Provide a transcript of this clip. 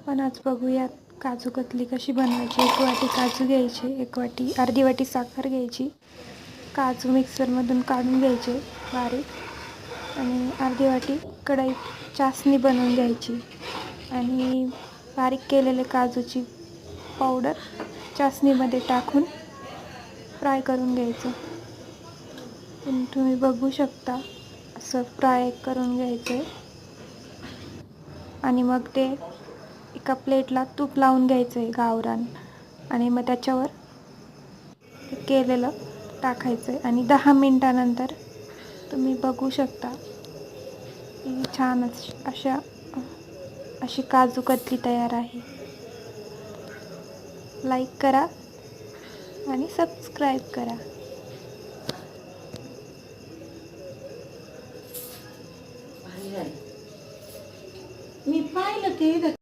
आपण आज बघूयात काजू कतली कशी बनवायची। 1 वाटी काजू घ्यायचे, 1 वाटी अर्धी वाटी साखर घ्यायची, काजू मिक्सरमधून काढून घ्यायचे बारीक, आणि अर्धी वाटी कढईत चासणी बनवून घ्यायची आणि बारीक केलेले काजूची पावडर चासणीमध्ये टाकून फ्राय करून घ्यायचं। तुम्ही बघू शकता असं फ्राय करून घ्यायचं आणि मग ते एका प्लेटला तूप लावून घ्यायचं आहे गावरान, आणि मग त्याच्यावर केलेलं टाकायचं आहे आणि 10 मिनिटानंतर तुम्ही बघू शकता की छान अशी काजू कतली तयार आहे। लाईक करा आणि सबस्क्राईब करा। मी पाहिलं ते